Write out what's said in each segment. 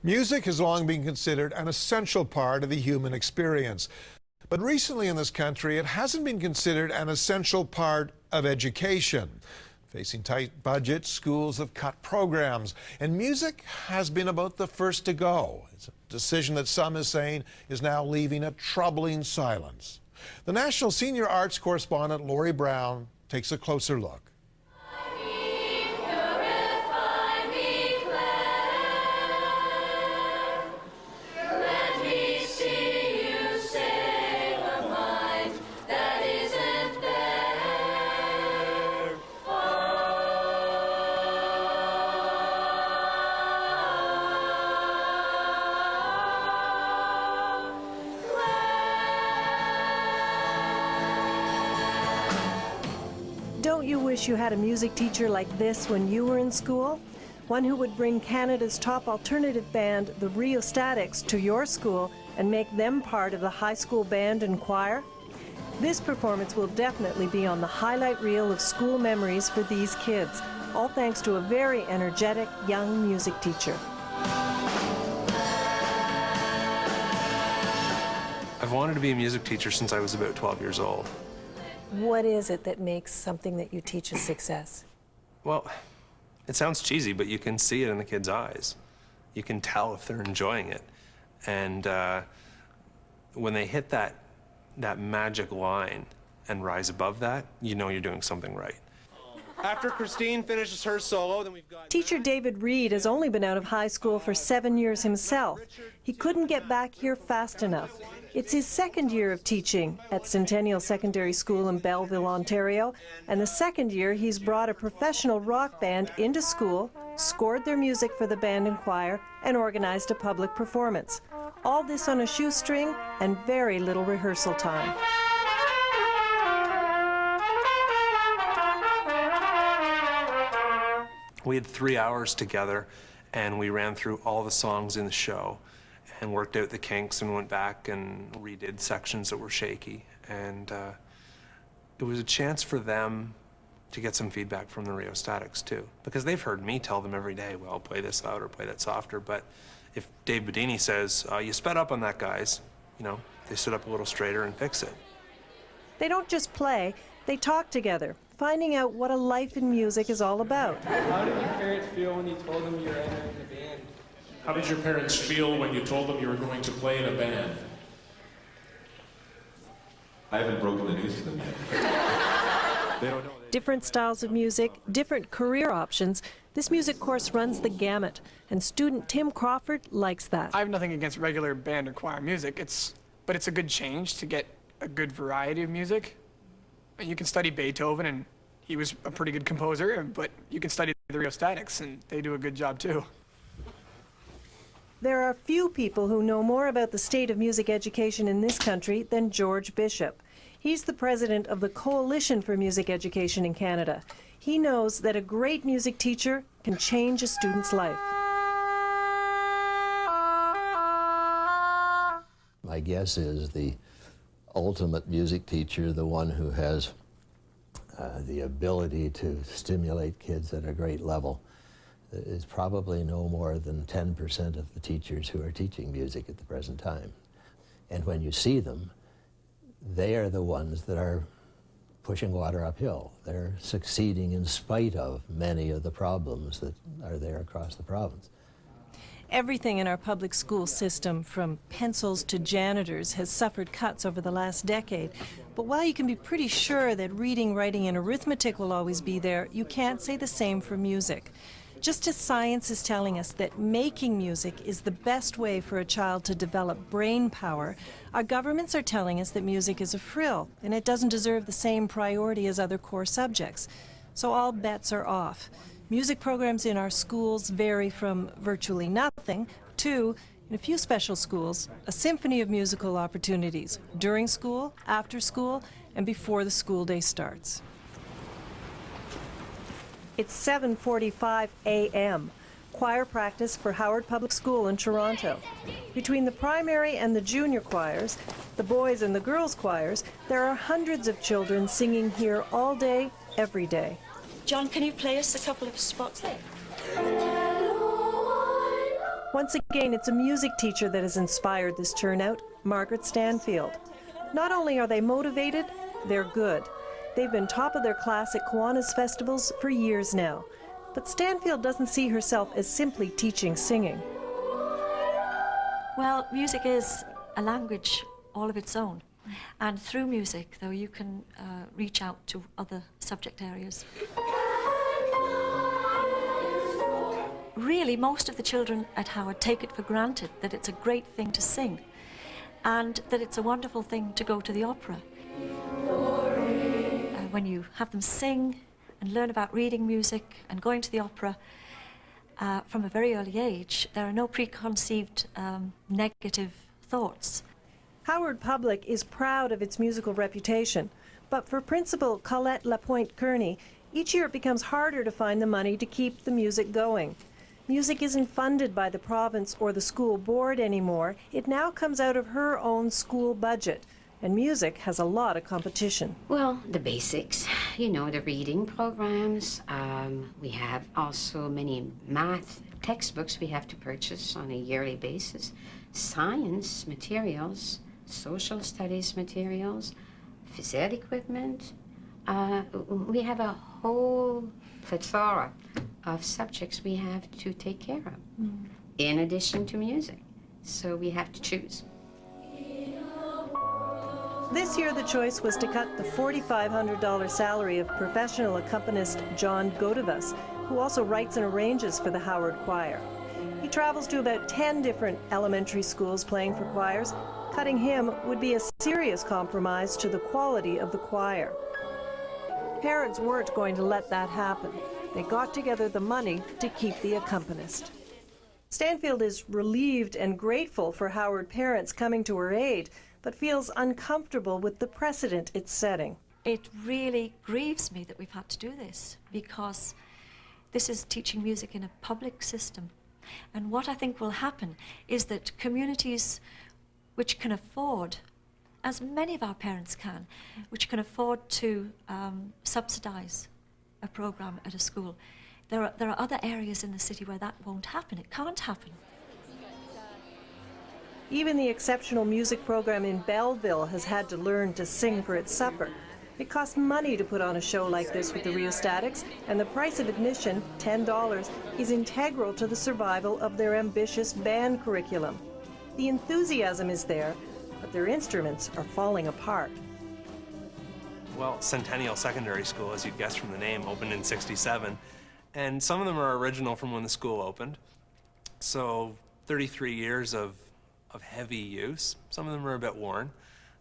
Music has long been considered an essential part of the human experience. But recently in this country, it hasn't been considered an essential part of education. Facing tight budgets, schools have cut programs, and music has been about the first to go. It's a decision that some is saying is now leaving a troubling silence. The National Senior Arts correspondent Lori Brown takes a closer look. Don't you wish you had a music teacher like this when you were in school? One who would bring Canada's top alternative band, the Rheostatics, to your school and make them part of the high school band and choir? This performance will definitely be on the highlight reel of school memories for these kids, all thanks to a very energetic young music teacher. I've wanted to be a music teacher since I was about 12 years old. What is it that makes something that you teach a success? Well, it sounds cheesy, but you can see it in the kids' eyes. You can tell if they're enjoying it. And when they hit that magic line and rise above that, you know you're doing something right. After Christine finishes her solo, then we've got... Teacher David Reed has only been out of high school for 7 years himself. He couldn't get back here fast enough. It's his second year of teaching at Centennial Secondary School in Belleville, Ontario, and the second year he's brought a professional rock band into school, scored their music for the band and choir, and organized a public performance. All this on a shoestring and very little rehearsal time. We had 3 hours together, and we ran through all the songs in the show and worked out the kinks and went back and redid sections that were shaky. And it was a chance for them to get some feedback from the Rheostatics too, because they've heard me tell them every day, well, play this louder, play that softer. But if Dave Bedini says, you sped up on that, guys, you know, they stood up a little straighter and fix it. They don't just play, they talk together, finding out what a life in music is all about. How did your parents feel when you told them you were entering the band? How did your parents feel when you told them you were going to play in a band? I haven't broken the news to them yet. They don't know. Different styles of music, different career options. This music course runs the gamut, and student Tim Crawford likes that. I have nothing against regular band or choir music, but it's a good change to get a good variety of music. And you can study Beethoven, and he was a pretty good composer, but you can study the Rheostatics, and they do a good job too. There are few people who know more about the state of music education in this country than George Bishop. He's the president of the Coalition for Music Education in Canada. He knows that a great music teacher can change a student's life. My guess is the ultimate music teacher, the one who has the ability to stimulate kids at a great level, is probably no more than 10% of the teachers who are teaching music at the present time. And when you see them, they are the ones that are pushing water uphill. They're succeeding in spite of many of the problems that are there across the province. Everything in our public school system, from pencils to janitors, has suffered cuts over the last decade. But while you can be pretty sure that reading, writing, and arithmetic will always be there, you can't say the same for music. Just as science is telling us that making music is the best way for a child to develop brain power, our governments are telling us that music is a frill, and it doesn't deserve the same priority as other core subjects. So all bets are off. Music programs in our schools vary from virtually nothing to, in a few special schools, a symphony of musical opportunities during school, after school, and before the school day starts. It's 7:45 a.m. Choir practice for Howard Public School in Toronto. Between the primary and the junior choirs, the boys and the girls choirs, there are hundreds of children singing here all day, every day. John, can you play us a couple of spots there? Once again, it's a music teacher that has inspired this turnout, Margaret Stanfield. Not only are they motivated, they're good. They've been top of their class at Kiwanis festivals for years now. But Stanfield doesn't see herself as simply teaching singing. Well, music is a language all of its own. And through music, though, you can reach out to other subject areas. Really, most of the children at Howard take it for granted that it's a great thing to sing and that it's a wonderful thing to go to the opera. When you have them sing and learn about reading music and going to the opera from a very early age, there are no preconceived negative thoughts. Howard Public is proud of its musical reputation, but for Principal Colette Lapointe-Kearney, each year it becomes harder to find the money to keep the music going. Music isn't funded by the province or the school board anymore. It now comes out of her own school budget, and music has a lot of competition. Well, the basics, you know, the reading programs. We have also many math textbooks we have to purchase on a yearly basis, science materials, social studies materials, phys ed equipment. We have a whole plethora of subjects we have to take care of, in addition to music. So we have to choose. This year the choice was to cut the $4,500 salary of professional accompanist John Godevas, who also writes and arranges for the Howard Choir. He travels to about 10 different elementary schools playing for choirs. Cutting him would be a serious compromise to the quality of the choir. Parents weren't going to let that happen. They got together the money to keep the accompanist. Stanfield is relieved and grateful for Howard parents coming to her aid, but feels uncomfortable with the precedent it's setting. It really grieves me that we've had to do this, because this is teaching music in a public system. And what I think will happen is that communities which can afford, as many of our parents can, which can afford to subsidize a program at a school, there are other areas in the city where that won't happen. It can't happen. Even the exceptional music program in Belleville has had to learn to sing for its supper. It costs money to put on a show like this with the Rheostatics, and the price of admission, $10, is integral to the survival of their ambitious band curriculum. The enthusiasm is there, but their instruments are falling apart. Well, Centennial Secondary School, as you'd guess from the name, opened in '67, and some of them are original from when the school opened. So 33 years of heavy use. Some of them are a bit worn.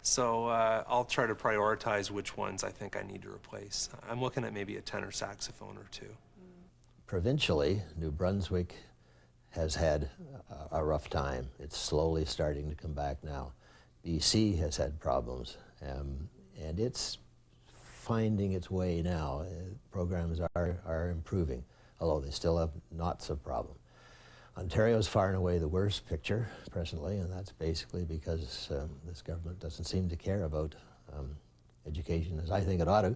So I'll try to prioritize which ones I think I need to replace. I'm looking at maybe a tenor saxophone or two. Provincially, New Brunswick has had a rough time. It's slowly starting to come back now. BC has had problems, and it's finding its way now. Programs are improving, although they still have lots of problems. Ontario's far and away the worst picture presently, and that's basically because this government doesn't seem to care about education as I think it ought to,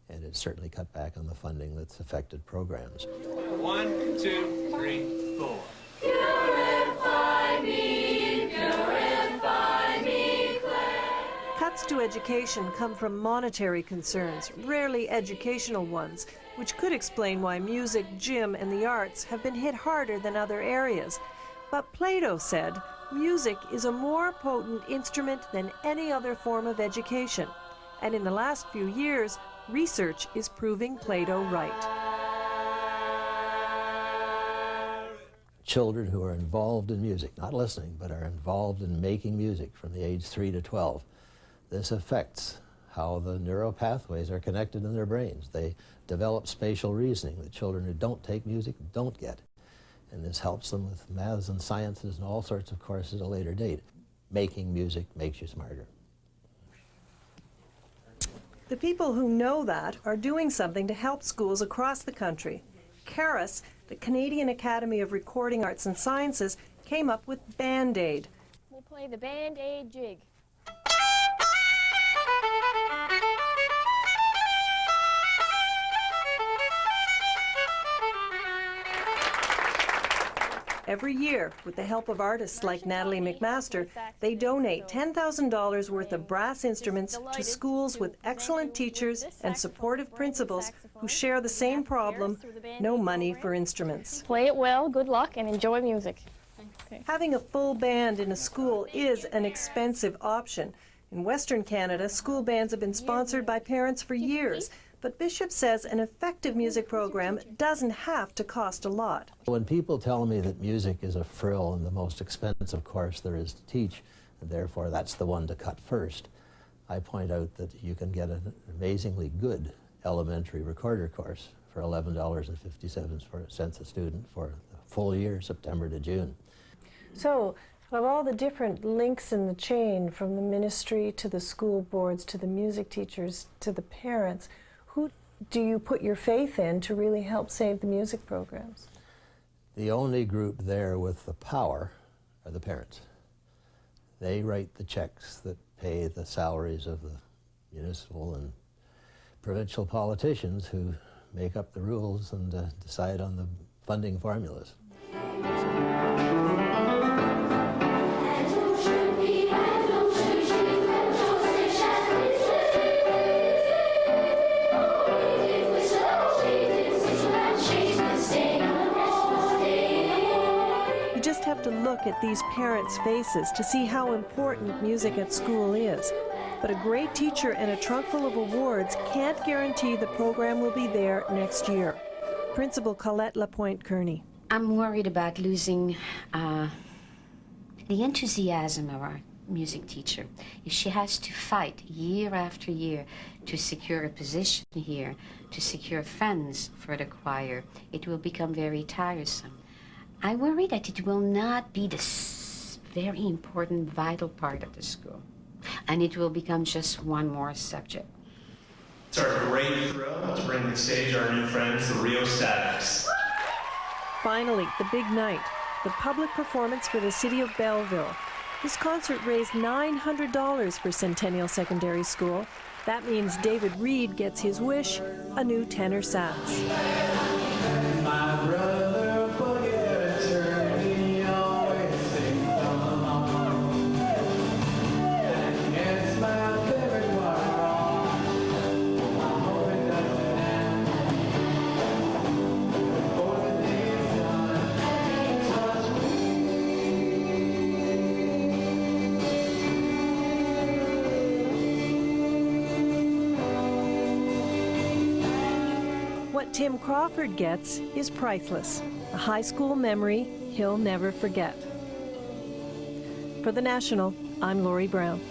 and it's certainly cut back on the funding that's affected programs. 1, 2, 3, 4. Cuts to education come from monetary concerns, rarely educational ones, which could explain why music, gym, and the arts have been hit harder than other areas. But Plato said, music is a more potent instrument than any other form of education. And in the last few years, research is proving Plato right. Children who are involved in music, not listening, but are involved in making music from the age 3 to 12, this affects how the neural pathways are connected in their brains. They develop spatial reasoning that children who don't take music don't get. And this helps them with maths and sciences and all sorts of courses at a later date. Making music makes you smarter. The people who know that are doing something to help schools across the country. CARIS, the Canadian Academy of Recording Arts and Sciences, came up with Band-Aid. We'll play the Band-Aid jig. Every year, with the help of artists like Natalie McMaster, they donate $10,000 worth of brass instruments to schools with excellent teachers and supportive principals who share the same problem: no money for instruments. Play it well, good luck, and enjoy music. Having a full band in a school is an expensive option. In Western Canada, school bands have been sponsored by parents for years, but Bishop says an effective music program doesn't have to cost a lot. When people tell me that music is a frill and the most expensive course there is to teach, and therefore that's the one to cut first, I point out that you can get an amazingly good elementary recorder course for $11.57 a student for the full year, September to June. So, of all the different links in the chain, from the ministry to the school boards to the music teachers to the parents, who do you put your faith in to really help save the music programs? The only group there with the power are the parents. They write the checks that pay the salaries of the municipal and provincial politicians who make up the rules and decide on the funding formulas. You just have to look at these parents' faces to see how important music at school is. But a great teacher and a trunk full of awards can't guarantee the program will be there next year. Principal Colette Lapointe-Kearney. I'm worried about losing the enthusiasm of our music teacher. If she has to fight year after year to secure a position here, to secure funds for the choir, it will become very tiresome. I worry that it will not be this very important, vital part of the school, and it will become just one more subject. It's our great thrill to bring to the stage our new friends, the Rio Statics. Finally, the big night, the public performance for the city of Belleville. This concert raised $900 for Centennial Secondary School. That means David Reed gets his wish, a new tenor sax. What Tim Crawford gets is priceless, a high school memory he'll never forget. For The National, I'm Lori Brown.